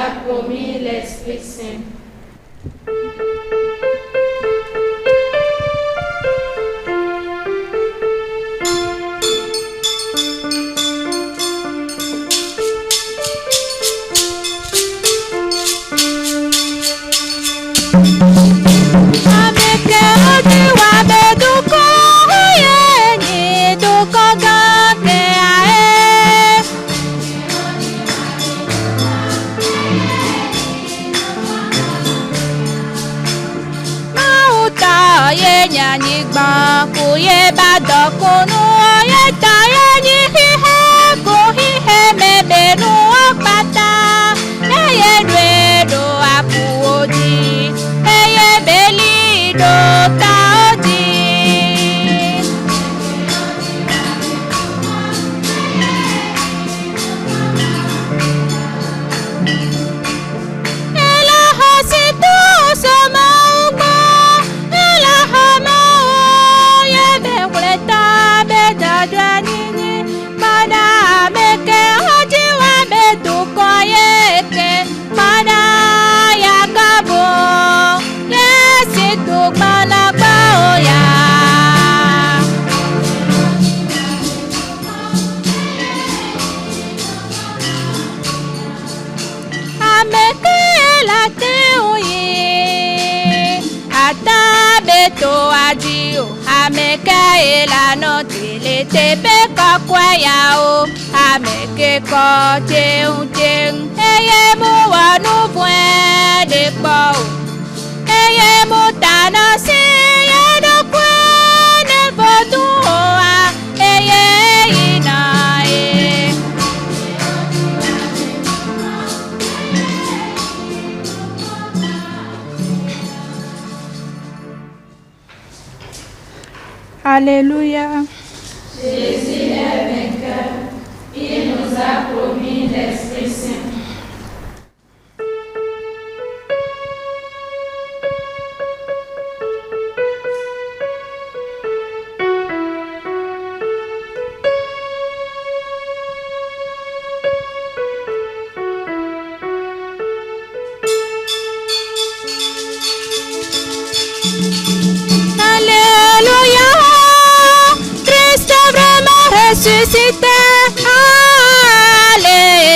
a promis l'Esprit Saint. Kuye badokunu oye taye ni hihe ko hihe mebenu okpata eye dwedo akuodi eye beli do taodi ela hasitu sama ugbo ela hama Nini, mana meke ojiwa betuko yeke, mana yakabo, yesi tukmana baoya. Ameke la te uye, ata beto adio, ameke la noti. Tepe kakwa yao ameke ko teung eye mu wanu bwe de po eye mu tana si ye do kwe ne botu a eye ina e Alléluia. Jésus est vainqueur, il nous a promis l'Esprit Saint. Ressuscité, Alléluia,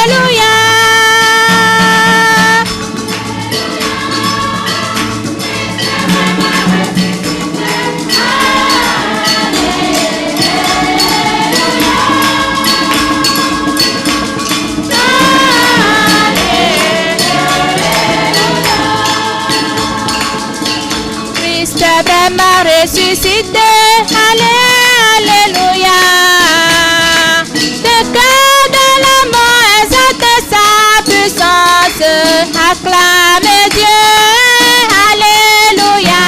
Alléluia. Vraiment ressuscité, Alléluia. Le cœur de la mort exalte sa puissance, acclame Dieu, Alléluia.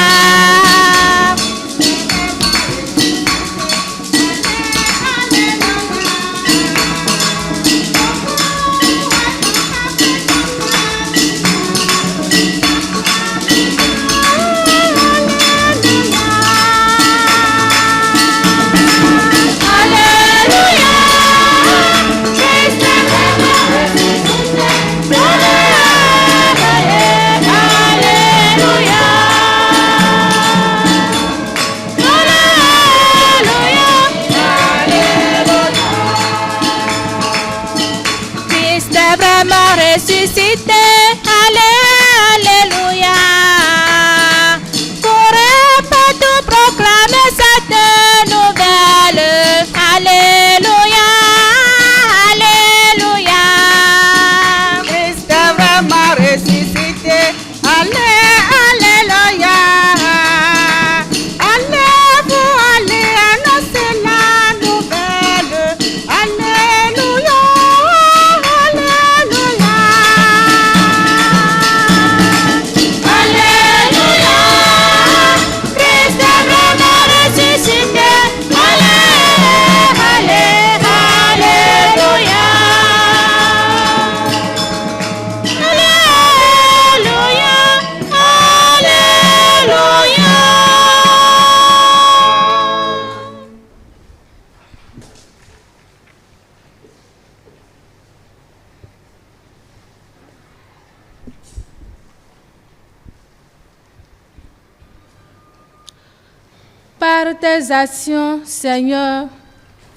Par tes actions, Seigneur,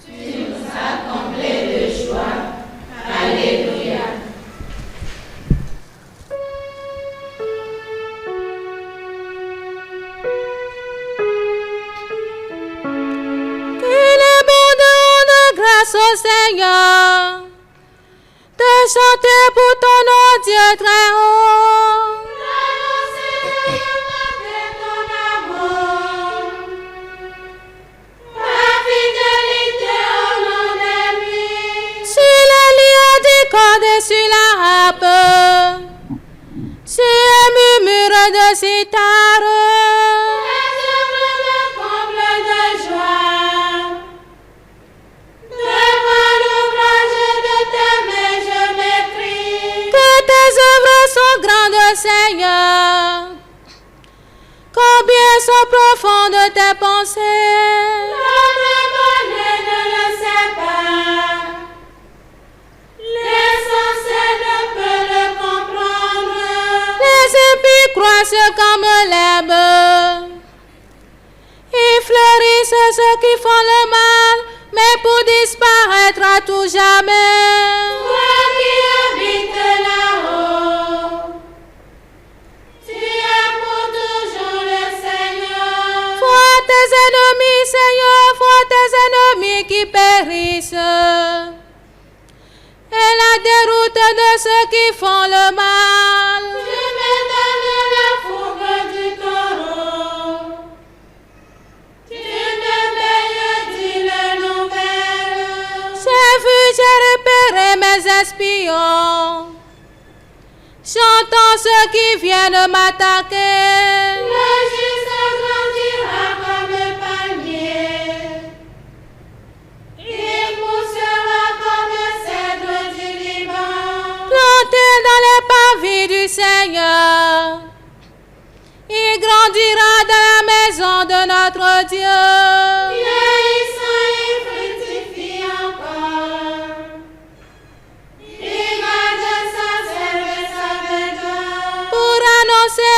tu nous as comblés de joie. Alléluia. qu'il est bon de rendre grâce au Seigneur, de chanter pour ton nom, Dieu très haut. Sur la harpe, sur un murmure de sitar, les comble de joie. Devant l'ouvrage de tes mains, je m'écris. Que tes œuvres sont grandes, Seigneur, combien sont profondes tes pensées. L'homme bonnet ne le sait pas. Croissent comme l'herbe, ils fleurissent ceux qui font le mal, mais pour disparaître à tout jamais. Toi qui habites là-haut, tu es pour toujours le Seigneur. Vois tes ennemis, Seigneur, vois tes ennemis qui périssent, et la déroute de ceux qui font le mal. J'ai repéré mes espions, chantant ceux qui viennent m'attaquer. Le juste grandira comme un palmier, il poussera comme un cèdre du Liban. Planté dans les parvis du Seigneur, il grandira dans la maison de notre Dieu.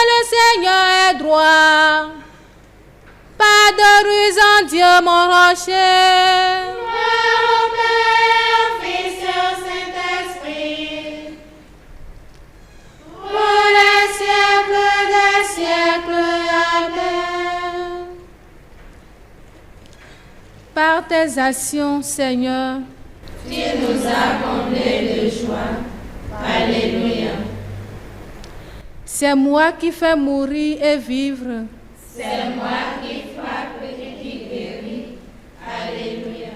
Le Seigneur est droit, pas de ruse en Dieu mon rocher. Gloire au Père, au Fils et au Saint-Esprit, pour les siècles des siècles. Amen. Par tes actions, Seigneur, tu nous as comblés de joie. Alléluia. C'est moi qui fais mourir et vivre. C'est moi qui frappe et qui guérit. Alléluia.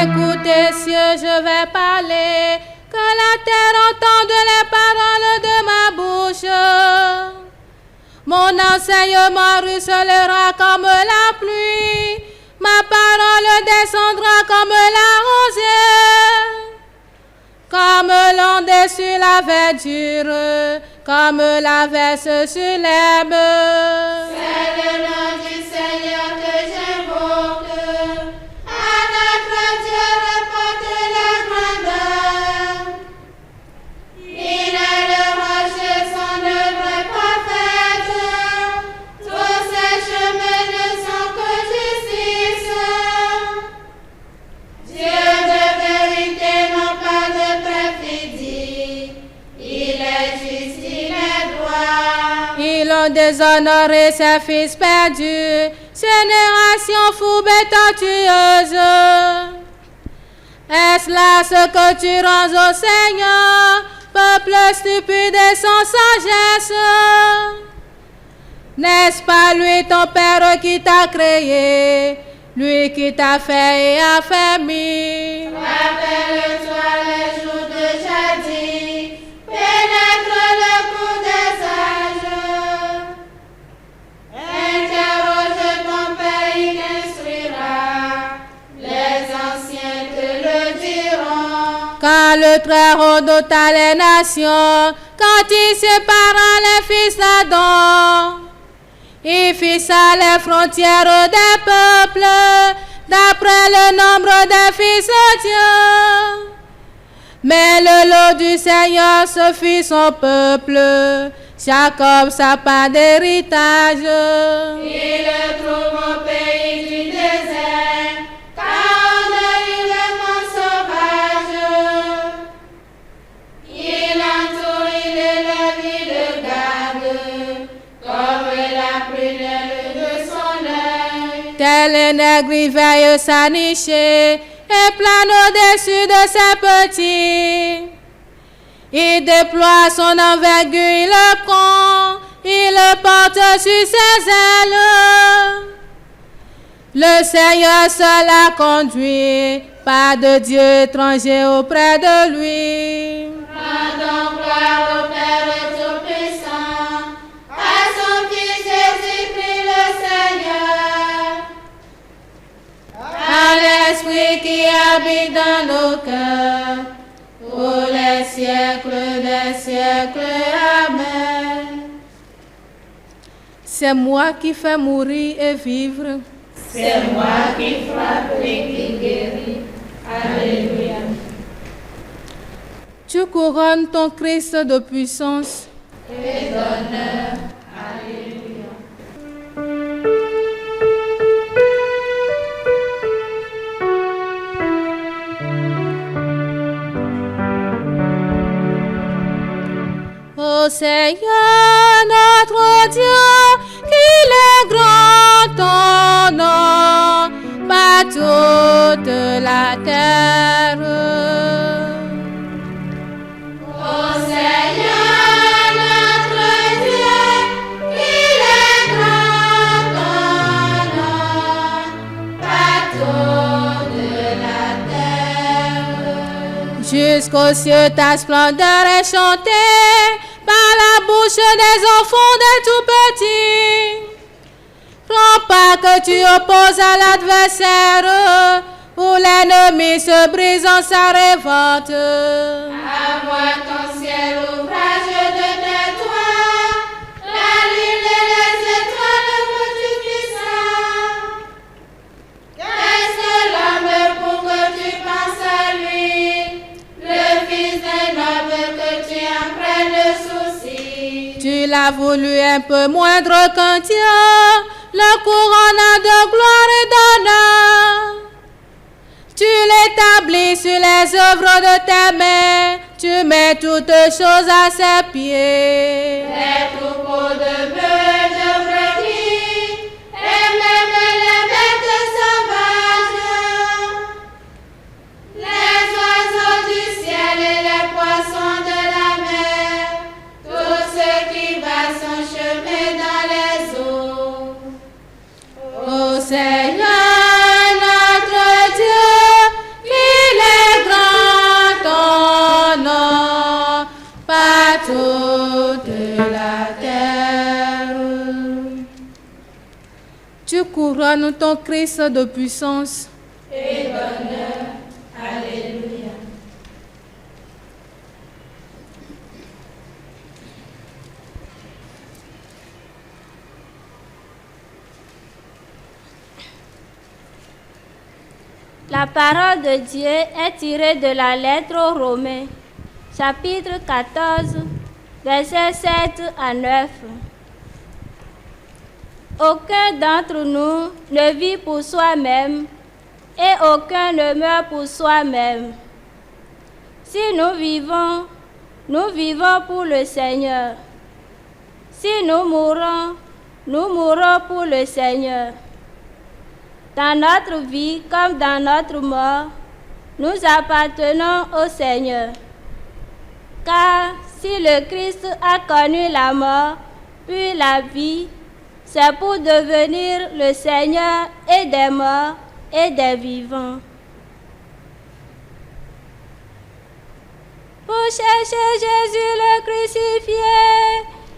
Écoutez, cieux, je vais parler. Que la terre entende les paroles de ma bouche. Mon enseignement ruisselera comme la pluie. Ma parole descendra comme la rosée. Comme l'onde sur la verdure, comme la verse sur l'herbe. C'est le nom du Seigneur que j'invoque. À notre Dieu reporte la grandeur. Il est le rocher, son œuvre est parfaite. Tous ses chemins ne sont que justice. Dieu de vérité, non pas de perfidie. Il est juste, il est droit. Ils ont déshonoré ses fils perdus, génération fourbe et tortueuse. Est-ce là ce que tu rends au Seigneur, peuple stupide et sans sagesse? N'est-ce pas lui ton Père qui t'a créé, lui qui t'a fait et affermi? Rappelle-toi les jours de jadis, pénètre le cours des âges. Interroge ton pays, instruira, les anciens te le diront. Quand le Très-Haut dota les nations, quand il sépara les fils d'Adam, Il fixa les frontières des peuples d'après le nombre des fils de Dieu. Mais le lot du Seigneur se fit son peuple, Jacob sa part d'héritage. Il le trouve au pays du désert, car on a eu le monde sauvage. Il entoure, il élève, il le garde, comme la prunelle de son œil. Tel un nègre, il veille sa niche et plane au-dessus de ses petits. Il déploie son envergure, il le prend, il le porte sur ses ailes. Le Seigneur seul a conduit, pas de Dieu étranger auprès de lui. Rends donc gloire au Père Tout-Puissant, à son Fils Jésus-Christ le Seigneur, À l'Esprit qui habite dans nos cœurs, pour les siècles des siècles. Amen. C'est moi qui fais mourir et vivre. c'est moi qui frappe et qui guérit. Alléluia. Tu couronnes ton Christ de puissance Et d'honneur. Alléluia. Ô Seigneur notre Dieu, qu'il est grand ton nom par toute la terre. Ô Seigneur notre Dieu, il est grand ton nom par toute la terre. Jusqu'aux cieux ta splendeur est chantée par la bouche des enfants des tout petits. Prends pas que tu opposes à l'adversaire, où l'ennemi se brise en sa révolte. À moi ton ciel, ouvrage de tes toits, la lune et les étoiles que tu puissant. Qu'est-ce que l'homme pour que tu penses à lui, le fils d'un homme que tu en prennes souci. Tu l'as voulu un peu moindre qu'un Dieu, le couronnant de gloire et d'honneur. Tu l'établis sur les œuvres de tes mains, tu mets toutes choses à ses pieds. Les troupeaux de bœufs et de brebis, et même les bêtes sauvages, les oiseaux du ciel et les poissons de la mer, tout ce qui va son chemin dans les eaux. Ô Seigneur notre Dieu, qu'il est grand ton nom par toute la terre. Tu couronnes ton Christ de puissance Et d'honneur. Alléluia. La parole de Dieu est tirée de la lettre aux Romains, chapitre 14, versets 7 à 9. Aucun d'entre nous ne vit pour soi-même et aucun ne meurt pour soi-même. Si nous vivons pour le Seigneur. Si nous mourrons pour le Seigneur. Dans notre vie comme dans notre mort, nous appartenons au Seigneur. Car si le Christ a connu la mort, puis la vie, c'est pour devenir le Seigneur et des morts et des vivants. Pour chercher Jésus le crucifié,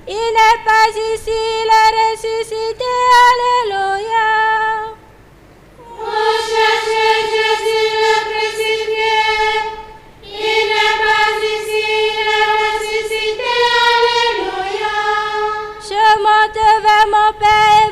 il n'est pas ici, il est ressuscité, alléluia. Pour chercher Jésus le crucifié, il n'est pas ici, il est ressuscité, alléluia. Je monte vers mon Père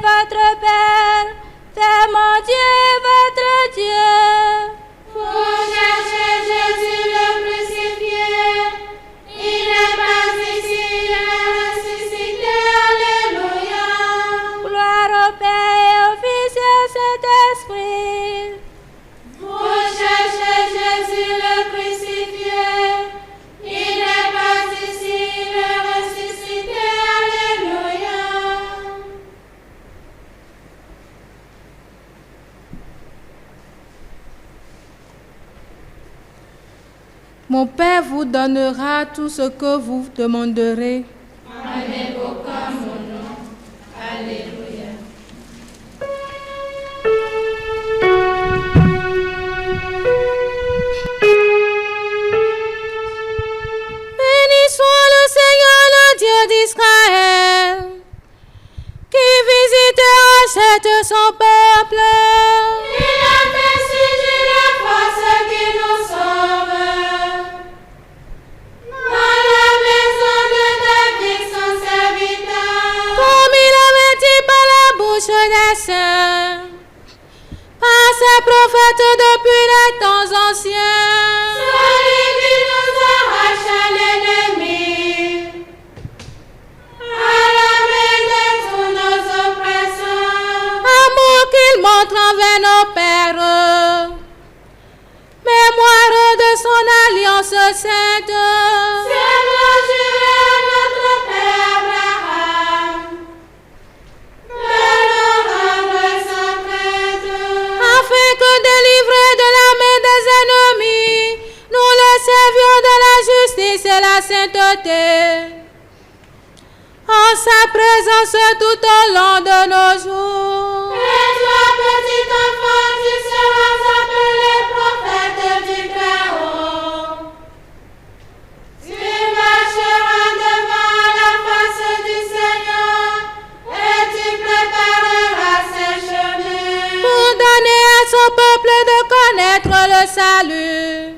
Mon Père vous donnera tout ce que vous demanderez. En évoquant mon nom. Alléluia. Béni soit le Seigneur, le Dieu d'Israël, qui visite et rachète son peuple. Il a fait surgir la force qui nous sauve. Dans la maison de David, son serviteur. Comme il avait dit par la bouche des saints, par ses prophètes depuis les temps anciens. Celui qui nous arrache à l'ennemi, à la main de tous nos oppresseurs. Amour qu'il montre envers nos pères, mémoire de son alliance sainte. C'est le juré à notre Père Abraham, de nous rendre son prêtre. Afin que délivrés de la main des ennemis, nous le servions de la justice et la sainteté. En sa présence tout au long de nos jours. Et toi, petit enfant, tu seras appelé prophète du Très-Haut. Tu marcheras devant la face du Seigneur et tu prépareras ses chemins. Pour donner à son peuple de connaître le salut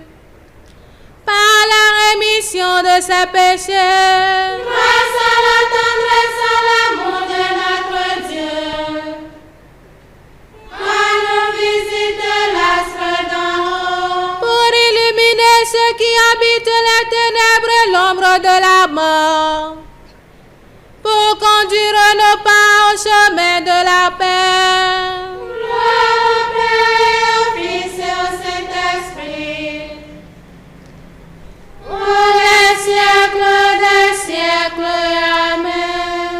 par la rémission de ses péchés. Grâce à la tendresse, à l'amour de notre Dieu, quand nous visite l'astre d'en haut. Pour illuminer ceux qui habitent les ténèbres et l'ombre de la mort, pour conduire nos pas au chemin de la paix. Gloire au Père, au Fils et au Saint-Esprit, pour les siècles des siècles. Amen.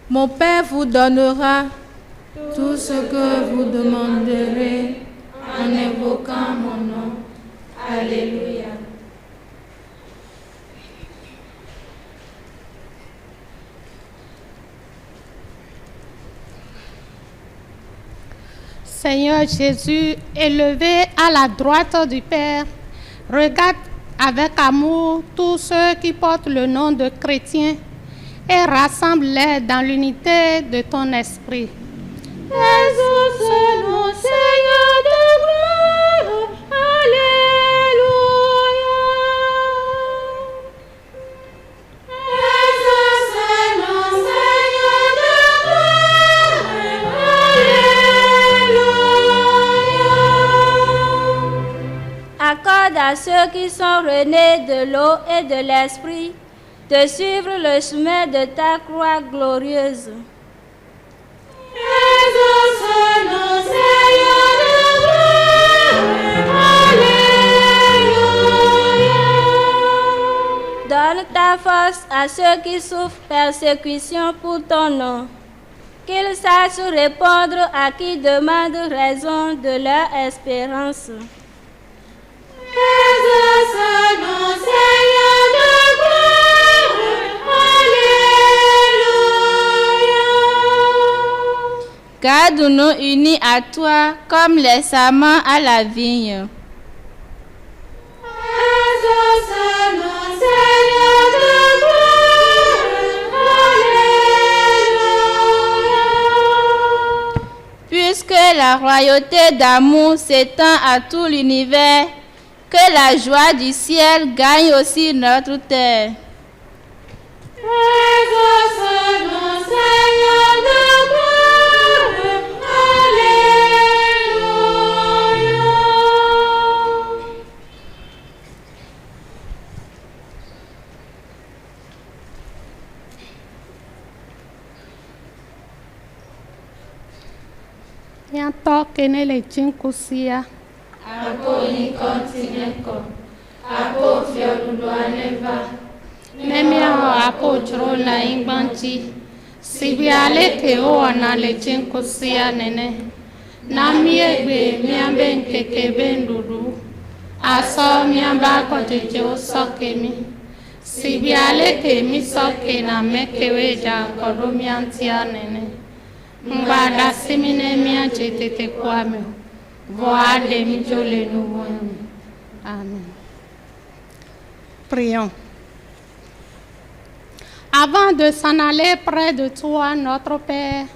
Mon Père vous donnera tout ce que vous demanderez en invoquant mon nom. Alléluia. Seigneur Jésus, élevé à la droite du Père, regarde avec amour tous ceux qui portent le nom de chrétiens et rassemble-les dans l'unité de ton esprit. Exauce-nous, Seigneur de gloire. Alléluia. Exauce-nous, Seigneur de gloire. Alléluia. Accorde à ceux qui sont renés de l'eau et de l'esprit de suivre le chemin de ta croix glorieuse. Exauce-nous, Seigneur de gloire. Alléluia. Donne ta force à ceux qui souffrent persécution pour ton nom, qu'ils sachent répondre à qui demande raison de leur espérance. Exauce-nous, Seigneur de gloire. Alléluia. Garde-nous unis à toi comme les sarments à la vigne. Exauce-nous, Seigneur de gloire. Alléluia. Puisque la royauté d'amour s'étend à tout l'univers, que la joie du ciel gagne aussi notre terre. Exauce-nous, Seigneur de gloire. Alléluia. Yanto kene le chinkusia. Apo ni kontineko, apo fioludo aneva. Nemia ho apo chro la ingbanchi. Sibiale ke o ana le chinkusia nene. Na miegbe miambe nkeke bendudu. Aso miamba kote jo sokemi. Si biale ke mi soke na mekewe ja kodo miantia nene. Mbada simine mia jetete kwame. Voa de mi jole nouveau. Amen. Prions. Avant de s'en aller près de toi, notre Père,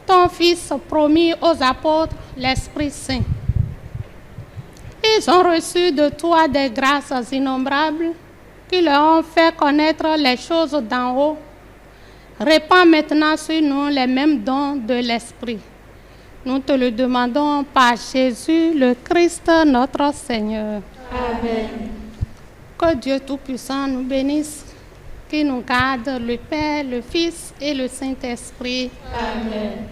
ton Fils promis aux apôtres, l'Esprit Saint. Ils ont reçu de toi des grâces innombrables qui leur ont fait connaître les choses d'en haut. Répands maintenant sur nous les mêmes dons de l'Esprit. Nous te le demandons par Jésus, le Christ, notre Seigneur. Amen. Que Dieu Tout-Puissant nous bénisse, qui nous garde, le Père, le Fils et le Saint-Esprit. Amen.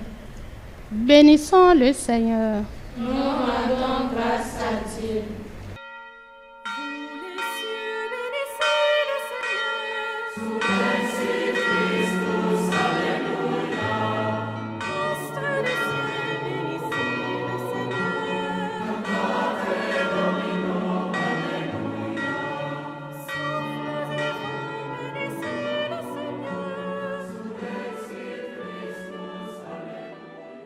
Bénissons le Seigneur. Nous rendons grâce à Dieu.